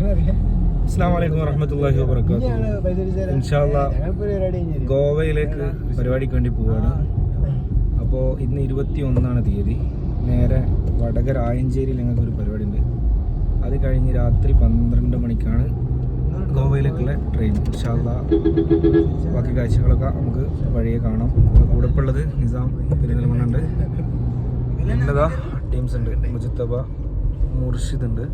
അസ്സലാമു അലൈക്കും വറഹ്മത്തുള്ളാഹി വബറകാതുഹു. ഇൻഷാ അല്ലാഹ് ഗോവയിലേക്ക് പരിപാടിക്ക് വേണ്ടി പോവാണ്. അപ്പോൾ ഇന്ന് 21 തീയതി നേരെ വടകര ആയഞ്ചേരിയിൽ ഞങ്ങൾക്കൊരു പരിപാടി ഉണ്ട്. അത് കഴിഞ്ഞ് രാത്രി 12 മണിക്കാണ് ഗോവയിലേക്കുള്ള ട്രെയിൻ. ഇൻഷാ അല്ലാഹ് ബാക്കി കാഴ്ചകളൊക്കെ നമുക്ക് വഴിയെ കാണാം. കൂടെ ഉള്ളത് നിസാം പെരിന്തൽമണ്ണ എന്നതാ ടീംസ് ഉണ്ട്. മുജിത്തബ, മുർഷിദ് ഉണ്ട്,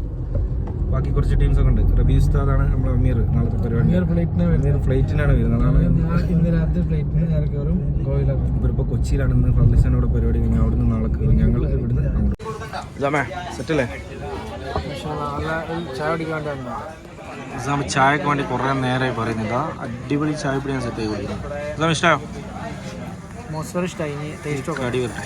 ബാക്കി കുറച്ച് ടീംസൊക്കെ ഉണ്ട്. റബി ഉസ്താദാണ് നമ്മളെ അമീർ. നാളത്തെ പരിപാടി ഫ്ലൈറ്റിനാണ് വരുന്നത്. അതാണ് ഇന്ന് രാത്രി ഫ്ലൈറ്റിന് നേരെ കയറും ഗോവയിലാണ്. ഇവരിപ്പോൾ കൊച്ചിയിലാണ്. ഇന്ന് ഫർലിസാനോട് പരിപാടി കഴിഞ്ഞാൽ അവിടെ നിന്ന് നാളെ കയറും. ഞങ്ങൾ ഇവിടുന്ന് ജാമേ സെറ്റല്ലേ ചായ കുടിക്കാൻ വേണ്ടി നിസാം ചായക്ക് വേണ്ടി കുറേ നേരമായി പറയുന്നത്. അടിപൊളി ചായ പിടി ഞാൻ സെറ്റ് ആയി കൊടുക്കുന്നത്. നിസാം ഇഷ്ടമായോ? മോസ്ഫർ ഇഷ്ടമായി. ടേസ്റ്റ് അടി വരട്ടെ.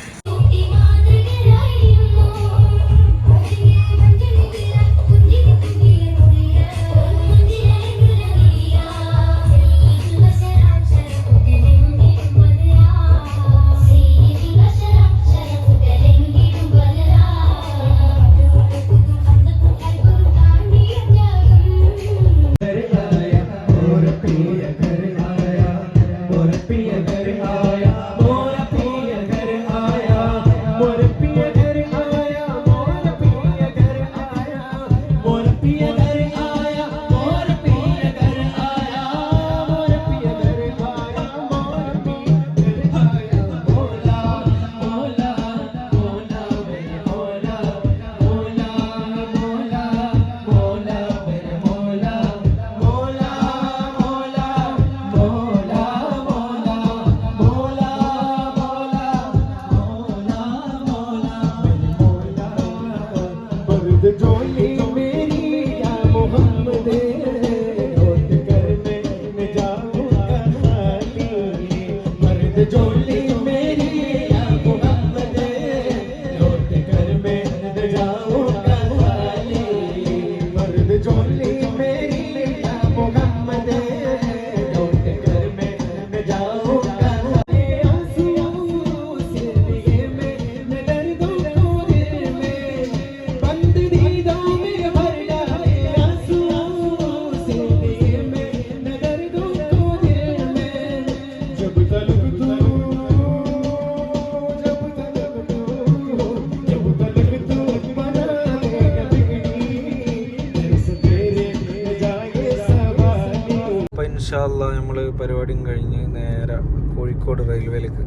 നമ്മൾ പരിപാടിയും കഴിഞ്ഞ് നേരെ കോഴിക്കോട് റെയിൽവേയിലേക്ക്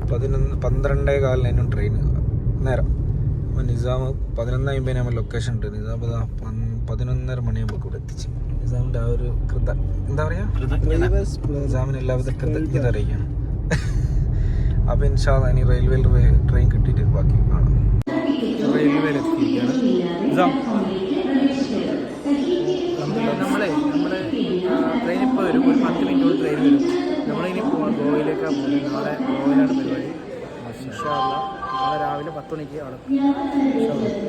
12:15 ട്രെയിൻ നേരം. അപ്പോൾ നിസാം 11:50 നമ്മൾ ലൊക്കേഷൻ ഉണ്ട്. നിസാം 11:30 മണിയാകുമ്പോൾ ഇവിടെ എത്തിച്ചു. നിസാമിൻ്റെ ആ ഒരു എന്താ പറയുക, നിസാമിന് എല്ലാവിധ കൃതജ്ഞത അറിയിക്കുകയാണ്. അപ്പോൾ ഇൻഷാ അല്ലാഹ് ഇനി റെയിൽവേയിൽ ട്രെയിൻ കിട്ടിയിട്ട് ബാക്കി കാണാം. റെയിൽവേയിൽ എത്തിയിരിക്കുകയാണ് നിസാം. നമ്മളെ ട്രെയിൻ ഇപ്പോൾ വരും. ഒരു 10 മിനിറ്റ് കൊണ്ട് ട്രെയിൻ വരും. നമ്മളിനി പോകാൻ ഗോവയിലേക്കാണ് പോകുന്നത്. നാളെ ഗോവയിലാണ് പരിപാടി. ഇൻഷാ അല്ലാഹ് നാളെ രാവിലെ 10 മണിക്ക് അവിടെ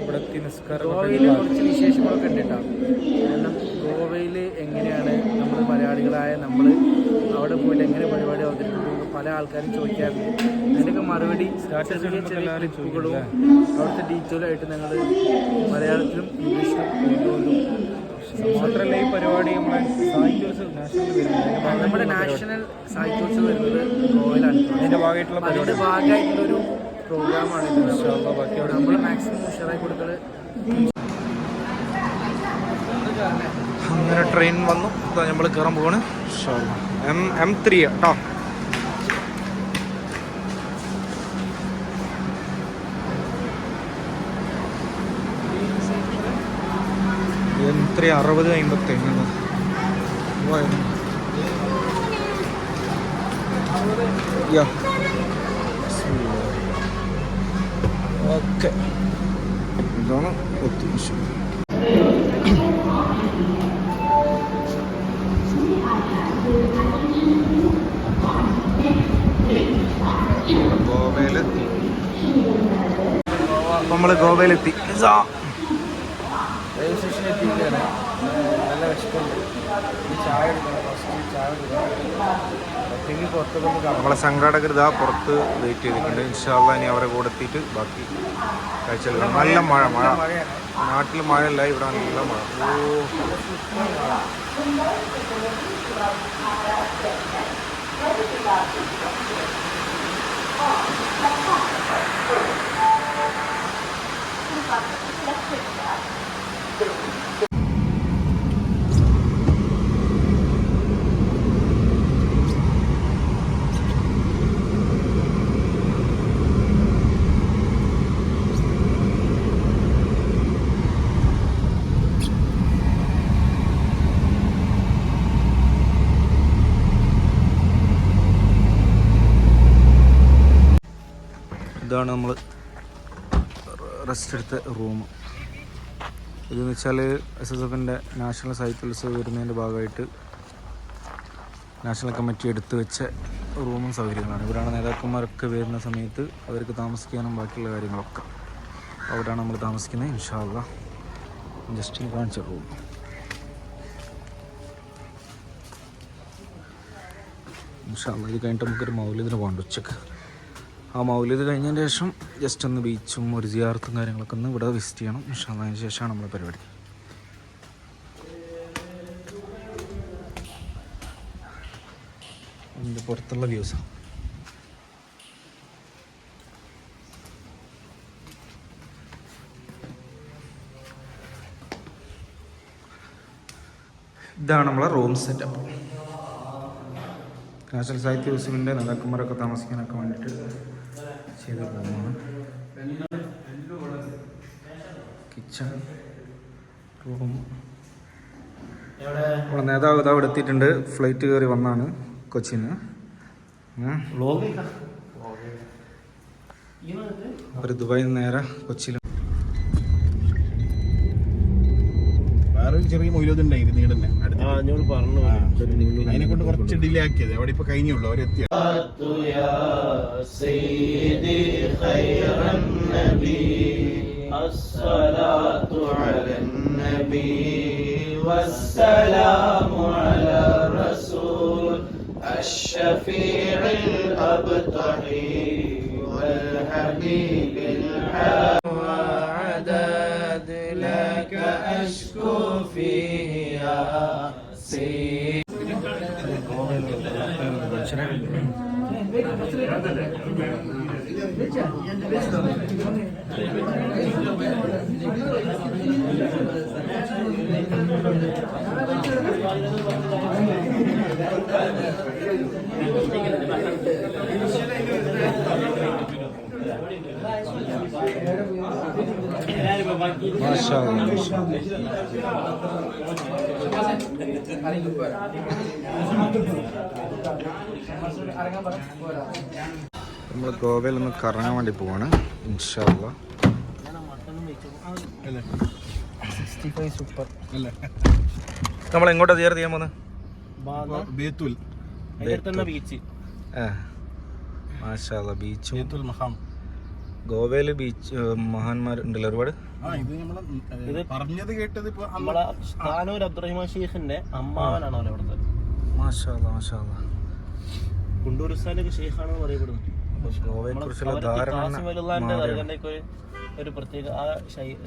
ഇവിടെ എത്തി നിസ്കാരം. ഗോവയിൽ കുറച്ച് വിശേഷങ്ങളൊക്കെ ഉണ്ട് കേട്ടോ. കാരണം ഗോവയിൽ എങ്ങനെയാണ് നമ്മൾ മലയാളികളായ നമ്മൾ അവിടെ പോയിട്ട് എങ്ങനെ പരിപാടി അവതരിപ്പിക്കുന്നു പല ആൾക്കാരും ചോദിക്കാറുണ്ട്. അതിൻ്റെയൊക്കെ മറുപടി ചെറിയ ചെറിയ ക്ലിപ്പുകളും അവിടുത്തെ ഡീറ്റെയിലായിട്ട് ഞങ്ങൾ മലയാളത്തിലും ഇംഗ്ലീഷിലും കൊണ്ടുവന്നു. മാത്രമല്ല ഈ പരിപാടി നമ്മുടെ നാഷണൽ സാഹിത്യോത്സവം വരുന്നത് ഗോവയിലാണ്. അതിൻ്റെ ഭാഗമായിട്ടുള്ളൊരു പ്രോഗ്രാമാണ് ഇത്. നമ്മൾ മാക്സിമം ഉഷാറായി കൊടുക്കൽ. അങ്ങനെ ട്രെയിൻ വന്നു. നമ്മൾ കയറാൻ പോവാണ്. M3 കേട്ടോ. M3 60-55 okay. ഇതാണ് ഒത്തിരി ഗോവയിലെത്തി. നമ്മൾ ഗോവയിലെത്തി. റെയിൽവേ സ്റ്റേഷനിൽ എത്തിയിരിക്കുകയാണ്. നല്ല വിശപ്പുണ്ട്. ചായ എടുക്കണം. ഫസ്റ്റ് ചായ എടുക്കണം. എങ്കിൽ പുറത്തൊക്കെ ഒന്ന് കാണാം. നമ്മളെ സംഘാടകർ ഇതാ പുറത്ത് വെയിറ്റ് ചെയ്തിട്ടുണ്ട്. ഇൻഷാ അള്ളാ ഇനി അവരെ കൂടെ എത്തിയിട്ട് ബാക്കി കാഴ്ചകൾ. നല്ല മഴ നാട്ടിൽ മഴയല്ല, ഇവിടെ നല്ല മഴ. ഇതാണ് നമ്മൾ റെസ്റ്റ് എടുത്ത റൂം. ഇതെന്ന് വെച്ചാൽ SSFൻ്റെ നാഷണൽ സാഹിത്യോത്സവം വരുന്നതിൻ്റെ ഭാഗമായിട്ട് നാഷണൽ കമ്മിറ്റി എടുത്തു വെച്ച റൂമും സൗകര്യങ്ങളാണ്. ഇവിടെയാണ് നേതാക്കന്മാരൊക്കെ വരുന്ന സമയത്ത് അവർക്ക് താമസിക്കാനും ബാക്കിയുള്ള കാര്യങ്ങളൊക്കെ. അവിടെയാണ് നമ്മൾ താമസിക്കുന്നത്. ഇൻഷാ അള്ളാ ജസ്റ്റ് കാണിച്ച റൂം. ഇൻഷാ അള്ളാ ഇത് കഴിഞ്ഞിട്ട് നമുക്കൊരു മൗലിദിന് പോകണ്ട ഉച്ചക്ക്. ആ മൗലിദ് കഴിഞ്ഞതിന് ശേഷം ജസ്റ്റ് ഒന്ന് ബീച്ചും ഒരു സിയാറത്തും കാര്യങ്ങളൊക്കെ ഒന്ന് ഇവിടെ വിസിറ്റ് ചെയ്യണം. ഇൻഷാ അള്ളാ അതിന് ശേഷമാണ് നമ്മളെ പരിപാടി. ഇതിൻ്റെ പുറത്തുള്ള വ്യൂസാണ്. ഇതാണ് നമ്മളെ റൂം സെറ്റപ്പ്. നാഷണൽ സാഹിത്യോത്സവിൻ്റെ നേതാക്കന്മാരൊക്കെ താമസിക്കാനൊക്കെ വേണ്ടിയിട്ട് ചെയ്ത റൂമാണ്. Kitchen room. നമ്മളെ നേതാവ് ഇതാ ഇവിടെ എത്തിയിട്ടുണ്ട്. ഫ്ലൈറ്റ് കയറി വന്നാണ് കൊച്ചിന്. ഒരു ദുബായിൽ നിന്ന് നേരെ കൊച്ചിയിൽ. വേറൊരു ചെറിയ മൊയിലുണ്ടായിരുന്നു നീടന്നെ അതിനെ കൊണ്ട് കുറച്ച് ഡിലേ ആക്കിയത്. അവിടെ ഇപ്പൊ കഴിഞ്ഞുള്ളൂ, അവരെത്തിയ. മാഷാ അല്ലാ. നമ്മൾ ഗോവയിൽ ഒന്ന് കറങ്ങാൻ വേണ്ടി പോവാണ്. ഇൻഷാ അല്ലാ. നമ്മൾ എങ്ങോട്ടാ സിയാറത്ത് ചെയ്യാൻ പോകുന്നത്? മാഷാ അല്ലാ. ബീച്ചും ഗോവയിൽ ബീച്ച് മഹാന്മാരുണ്ടല്ലോ ഒരുപാട്. ഇത് പറഞ്ഞത് കേട്ടത് നമ്മളെ സ്ഥാനൂർ അബ്ദുറഹിമാൻ ഷെയ്ഖിന്റെ അമ്മാവനാണ് അവിടുത്തെ. മാഷാ അല്ലാ, മാഷാ അല്ലാ. കുണ്ടൂർ ഉസ്താദിന്റെ ഷെയ്ഖാണെന്ന് പറയപ്പെടുന്നു. ഗോവയെ കുറിച്ചുള്ള ധാരണ ഒരു പ്രത്യേക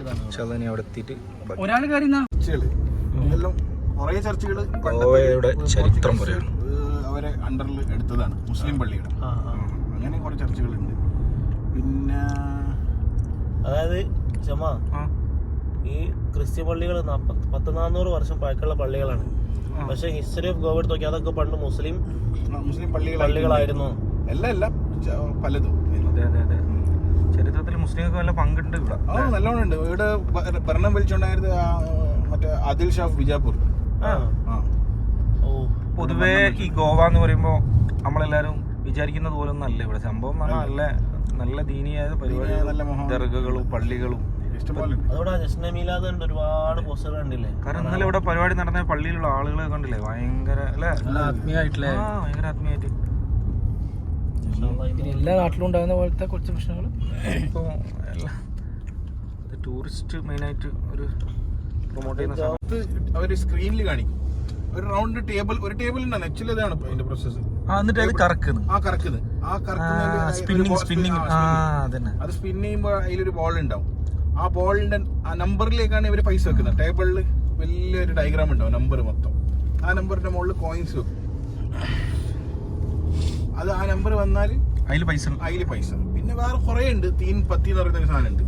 ഇതാണ്. അവിടെ എത്തിയിട്ട് ഒരാള് കാര്യം കുറെ ചർച്ചകൾ ഗോവയുടെ ചരിത്രം പറയാണ്. അവരെ അണ്ടറിൽ എടുത്തതാണ് മുസ്ലിം പള്ളിയുടെ. അങ്ങനെ കുറെ ചർച്ചകളുണ്ട്. പിന്നെ അതായത് ഈ ക്രിസ്ത്യൻ പള്ളികൾ 400 വർഷം പഴക്കമുള്ള പള്ളികളാണ്. പക്ഷെ ഹിസ്റ്ററി ഓഫ് ഗോവ എടുത്ത് നോക്കി അതൊക്കെ പണ്ട് മുസ്ലിം പള്ളികളായിരുന്നു. എല്ലാം പലതും. ചരിത്രത്തിൽ മുസ്ലിങ്ങൾക്ക് നല്ല പങ്കുണ്ട് ഇവിടെ. നല്ലോണം ഉണ്ട്. ഇവിടെ ഭരണം വലിച്ചുണ്ടായത് മറ്റേ ആദിൽ ഷാ ബിജാപൂർ. പൊതുവേ ഈ ഗോവ എന്ന് പറയുമ്പോൾ നമ്മളെല്ലാരും വിചാരിക്കുന്നത് പോലെ ഒന്നും അല്ല ഇവിടെ സംഭവം. നല്ല നല്ല ദീനിയായ പരിപാടികളും ദർഗകളും പള്ളികളും ഒരുപാട് പോസ്റ്ററുകൾ കണ്ടില്ലേ? കാരണം ഇന്നലെ ഇവിടെ പരിപാടി നടന്ന പള്ളിയിലുള്ള ആളുകളെ കണ്ടില്ലേ? ഭയങ്കര ആത്മീയമായിട്ടില്ലേ? ഭയങ്കര ആത്മീയമായിട്ട്. എല്ലാ നാട്ടിലും ഉണ്ടാകുന്ന പോലത്തെ കുറച്ച് പ്രശ്നങ്ങൾ ഇപ്പോൾ ടൂറിസ്റ്റ് മെയിനായിട്ട് ഒരു പ്രൊമോട്ട് ചെയ്യുന്ന സമയത്ത് അവർ സ്ക്രീനിൽ കാണിക്കും. ഒരു റൗണ്ട് ടേബിൾ, ഒരു ടേബിൾ ഉണ്ടാകും. ആക്ച്വലി അതാണ് അതിന്റെ പ്രോസസ്സ്. എന്നിട്ട് അത് കറക്കുന്നു. സ്പിന്നിങ് അത് സ്പിൻ ചെയ്യുമ്പോൾ അതിലൊരു ബോൾ ഉണ്ടാവും. ആ ബോളിന്റെ ആ നമ്പറിലേക്കാണ് ഇവര് പൈസ വെക്കുന്നത്. ടേബിളിൽ വലിയൊരു ഡയഗ്രാം ഉണ്ടാവും, നമ്പർ മൊത്തം. ആ നമ്പറിന്റെ മുകളിൽ കോയിൻസ് വെക്കും. അത് ആ നമ്പർ വന്നാൽ അതില് പൈസ. പിന്നെ വേറെ കുറെ ഉണ്ട്. തീൻ പത്തി എന്ന് പറയുന്ന ഒരു സാധനം ഉണ്ട്.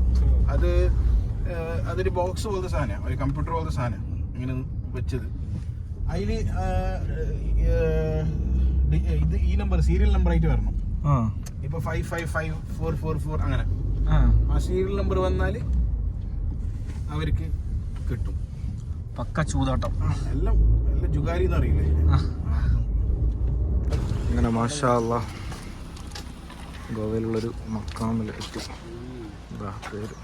അതൊരു ബോക്സ് പോലത്തെ സാധനമാണ്, ഒരു കമ്പ്യൂട്ടർ പോലത്തെ സാധനം ഇങ്ങനെ വെച്ചത്. അതില് ഇത് ഈ നമ്പർ സീരിയൽ നമ്പർ ആയിട്ട് വരണം. ഇപ്പൊ 555444 അങ്ങനെ ആ സീരിയൽ നമ്പർ വന്നാല് അവർക്ക് കിട്ടും. പക്ക ചൂതാട്ടം. എല്ലാം ജുഗാരി എന്ന് അറിയില്ലേ. അങ്ങനെ മാഷാ അല്ലാഹ് ഗോവയിലുള്ളൊരു മക്കാമിൽ എത്തി. പേര്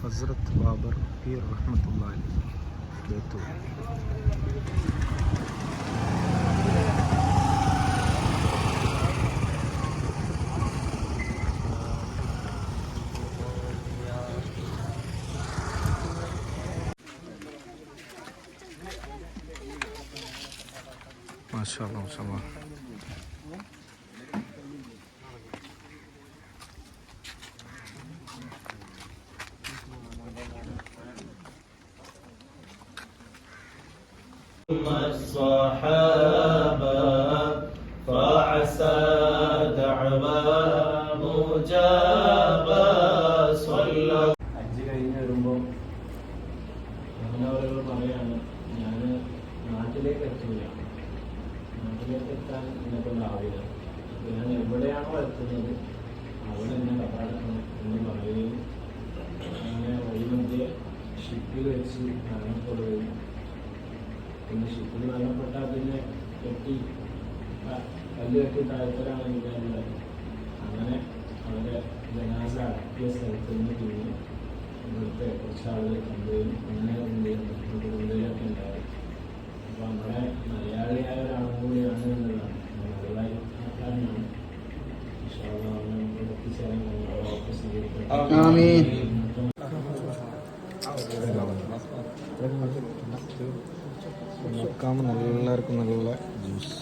ഹസ്രത്ത് ബാബർ പീർ റഹ്മത്തുള്ളാഹി ബേത്തൂർ. മാഷാ അല്ലാഹ് മാഷാ അല്ലാഹ്. الصحابة فعسى دعوى مجابة صلى. ഹജ്ജ് കഴിഞ്ഞ് വരുമ്പോൾ അവരവർ പറയാണ്, ഞാൻ നാട്ടിലേക്ക് എത്തില്ല, നാട്ടിലേക്ക് എത്താൻ എന്നെക്കൊണ്ടാവില്ല, ഞാൻ എവിടെയാണോ എത്തുന്നത് അവിടെ എന്നെ കഥാടക്കണം എന്ന് പറയുകയും അങ്ങനെ വഴിമധ്യേ ഷിപ്പിൽ വെച്ച് മരണപ്പെടുകയും പിന്നെ ഷിപ്പിൽ മരണപ്പെട്ടാൽ പിന്നെ കല്ല് കെട്ടി താഴ്ത്തലാണ് വിചാരിച്ചത്. അങ്ങനെ അവരെ ജനാസ അടക്കിയ സ്ഥലത്ത് നിന്ന് പിന്നെ ഇവിടുത്തെ കുറച്ച് ആളുകൾ കണ്ടുകയും അങ്ങനെ കൊണ്ടുവരികയൊക്കെ ഉണ്ടായി. അപ്പോൾ നമ്മുടെ മലയാളിയായ ഒരാളും കൂടിയാണ് എന്നുള്ളതാണ്, മലയാളി ആൾക്കാരനാണ്. നമുക്ക് എത്തിച്ചേരാൻ കഴിയും, സ്വീകരിക്കണം. മക്കാമ് എല്ലാവർക്കും നല്ല ജ്യൂസ്.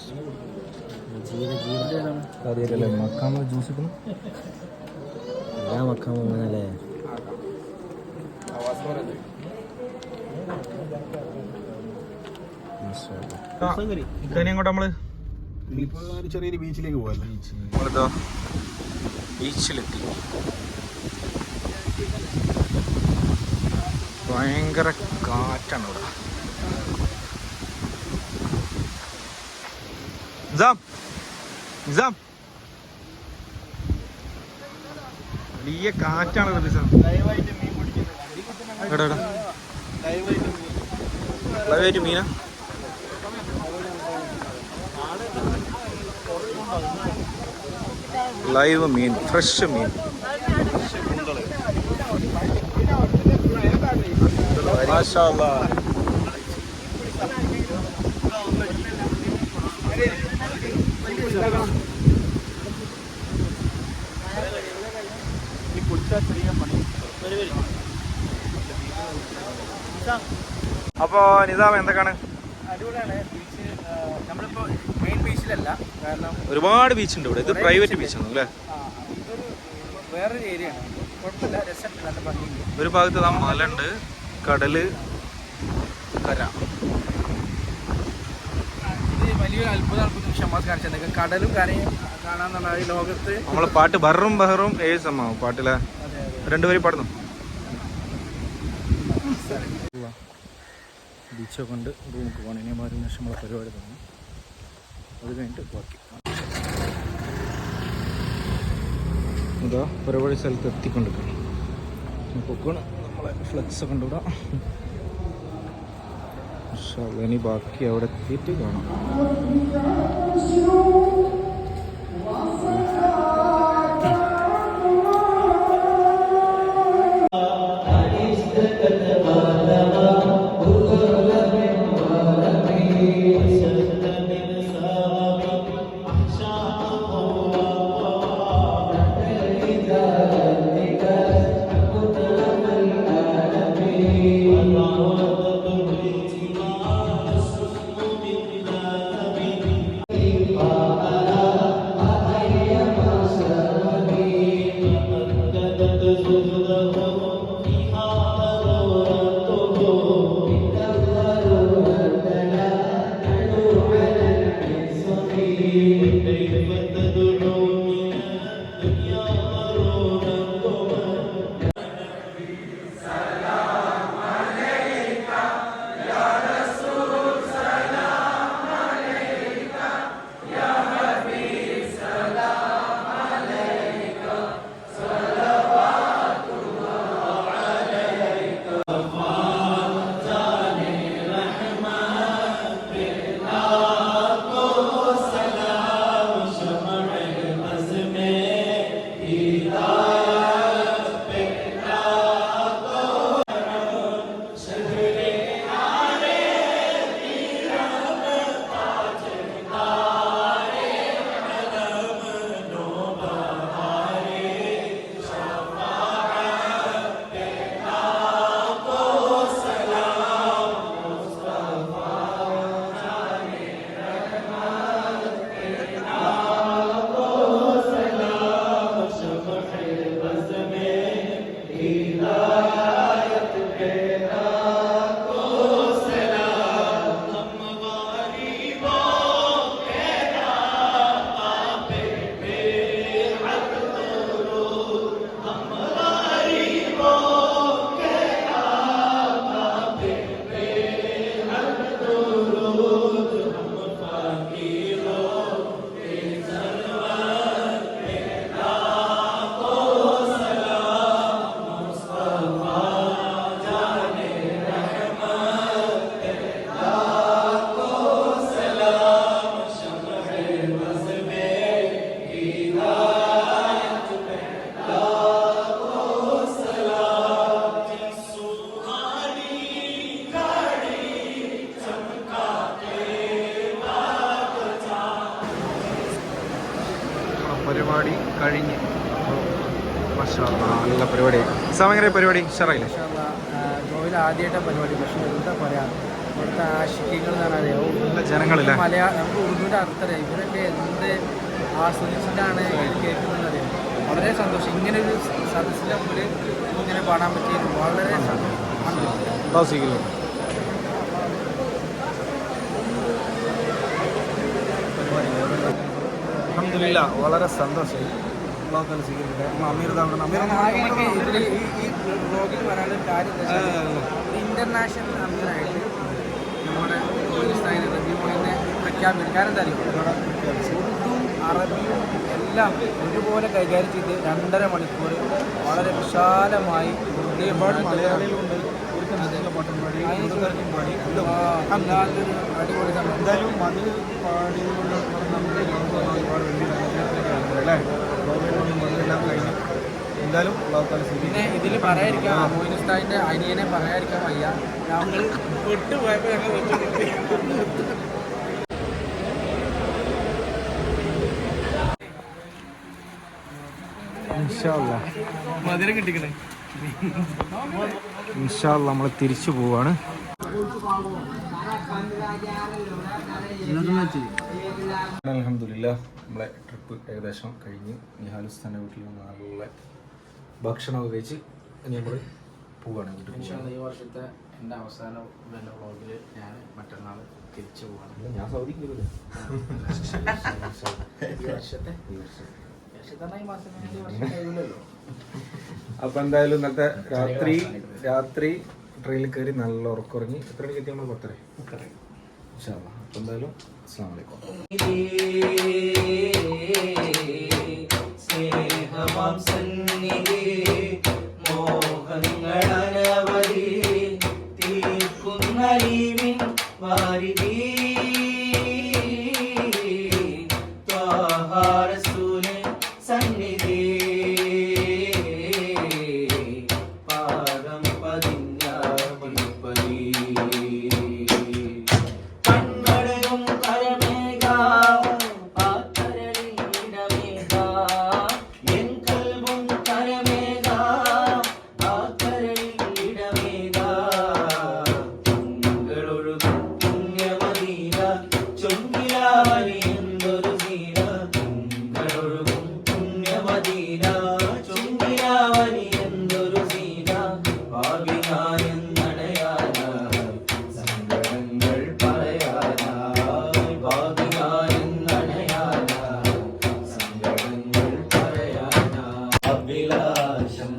കാര്യമല്ലേ മക്കാമ് ജ്യൂസ് കിട്ടുന്നു. എല്ലാ മക്കാമും അങ്ങനല്ലേ. ഇനി അങ്ങോട്ട് നമ്മള് ചെറിയൊരു ബീച്ചിലേക്ക് പോകല്ലേ. നമ്മളിതാ ബീച്ചിലെത്തി. ഭയങ്കര കാറ്റാണ് ഇവിടെ. വലിയ കാറ്റാണ് ലൈവായിട്ട് മീന. ലൈവ് മീൻ, ഫ്രഷ് മീൻ. മാഷാ അല്ലാഹ്. അപ്പോ നിസാം എന്തൊക്കെയാണ്? അടിപൊളിയാണ് ബീച്ച്. നമ്മളിപ്പോ മെയിൻ ബീച്ചിലല്ല, കാരണം ഒരുപാട് ബീച്ച് ഉണ്ട് ഇവിടെ. ഇത് പ്രൈവറ്റ് ബീച്ചാണ് അല്ലേ? ഇതൊരു വേറൊരു ഏരിയ ആണ്. കുഴപ്പമില്ല, രസമുണ്ട്, നല്ല ഭംഗിയുണ്ട്. ഒരു ഭാഗത്ത് മലണ്ട്, കടല്, കര. ഇത് വലിയൊരു അത്ഭുതം ഷമാസ് കാണിച്ചത്. കടലും കരയും കാണാന്നുള്ള ഈ ലോകത്ത് നമ്മളെ പാട്ട് ബഹറും ബഹറും ഏഴ് സമാവും പാട്ടിലെ രണ്ടുപേരും പാടുന്നു. ബീച്ചൊക്കെ ഉണ്ട്. റൂമൊക്കെ പോകണം. ഇനി മാറി നമ്മളെ പരിപാടി തുടങ്ങും. അത് കഴിഞ്ഞിട്ട് ബാക്കി ഇതാ പരിപാടി സ്ഥലത്ത് എത്തിക്കൊണ്ടിരിക്കണം. പൊക്കാണ് നമ്മളെ ഫ്ലെക്സ് ഒക്കെ ഉണ്ട് ഇവിടെ. ഇനി ബാക്കി അവിടെ എത്തിയിട്ട് കാണാം. പരിപാടി കഴിഞ്ഞ് നല്ല പരിപാടി. എങ്ങനെ പരിപാടി ഉഷാറായില്ലേ? ഗോവയിൽ ആദ്യമായിട്ട് പരിപാടി. പക്ഷേ എന്താ പറയാ, ഇവിടുത്തെ ആശിക്യങ്ങൾ എന്ന് പറഞ്ഞാൽ ജനങ്ങളില്ല. നമുക്ക് ഉറുദുവിൻ്റെ അർത്ഥം ഇവരൊക്കെ എന്ത് ആസ്വദിച്ചിട്ടാണ് കേൾക്കുന്നത് അറിയാം. വളരെ സന്തോഷം. ഇങ്ങനെ ഒരു സദസ്സിൻ്റെ മുമ്പിൽ ഇങ്ങനെ പാടാൻ പറ്റിയത് വളരെ സന്തോഷം. അൽഹംദുലില്ലാ, വളരെ സന്തോഷമായി. ഇതിൽ ഈ ബ്ലോഗിൽ പറയാനുള്ള കാര്യം ഇന്റർനാഷണൽ അംഗനായിട്ട് നമ്മുടെ പോലീസ് റബ്ബിമോളിനെ പ്രഖ്യാപിക്കും. കാരണം എന്താ അറിയും, ഉറുദുവും അറബിയും എല്ലാം ഒരുപോലെ കൈകാര്യം ചെയ്ത് 2.5 മണിക്കൂർ വളരെ വിശാലമായി ഒരുപാട് മലയാളികളുണ്ട്. അടിപൊളി എന്തായാലും അത് പാടിയുള്ള ഒരുപാട് കഴിഞ്ഞു. എന്തായാലും പിന്നെ ഇതിൽ പറയാതിരിക്കാം, മോയിൻ ഉസ്താദിന്റെ അനിയനെ പറയാതിരിക്കാൻ വയ്യ. ഞങ്ങൾ പെട്ടുപോയപ്പോൾ ഞങ്ങൾ മധുരം കിട്ടിക്കണേ. ഇൻഷാ അല്ലാഹ് നമ്മൾ തിരിച്ചു പോവാണ്. അൽഹംദുലില്ലാ, നമ്മളെ ട്രിപ്പ് ഏകദേശം കഴിഞ്ഞ് നിഹാലുസ്ഥാൻ്റെ വീട്ടിൽ നിന്ന് നല്ല ഭക്ഷണമൊക്കെ കഴിച്ച് ഇനി നമ്മൾ പോവുകയാണ് വീട്ടിൽ. ഈ വർഷത്തെ എൻ്റെ അവസാന വ്ളോഗിൽ ഞാൻ മറ്റന്നാൾ തിരിച്ചു പോവാണ്. ഞാൻ സൗദിക്ക് ഈ വർഷത്തെ അപ്പൊ എന്തായാലും ഇന്നത്തെ രാത്രി ട്രെയിനിൽ കയറി നല്ല ഉറക്കുറങ്ങി. എത്ര മണിക്ക് എത്തി? നമ്മൾ 10:30. ഇൻഷാ അല്ലാഹ്. അപ്പൊ എന്തായാലും അസ്സലാമു അലൈക്കും. സ്നേഹമാം സന്നിധി മോഹങ്ങളനവധി തീർക്കുന്ന ലീവിൻ വാരിധി ത്വാഹാരസൂലെ സന്നിധി പാദം പതിഞ്ഞ പതി കണ്ണടയും കരമേഘ പാത്തരളിടമേഘ എൻ കൽവും കരമേഘ പാത്തരളിടമേഘ തിങ്കളൊഴുകും പുണ്യമദീന ചൊങ്കിലാവലി എന്തൊരു സീന തിങ്കളൊഴുകും പുണ്യമദീന ചൊങ്കിലാവലി എന്തൊരു സീന ഭാവിയാനെന്നടയാനായി സങ്കടങ്ങൾ പറയാനായി ഭാവിയാനെന്നടയാനായി സങ്കടങ്ങൾ പറയാനായി അഭിലാഷം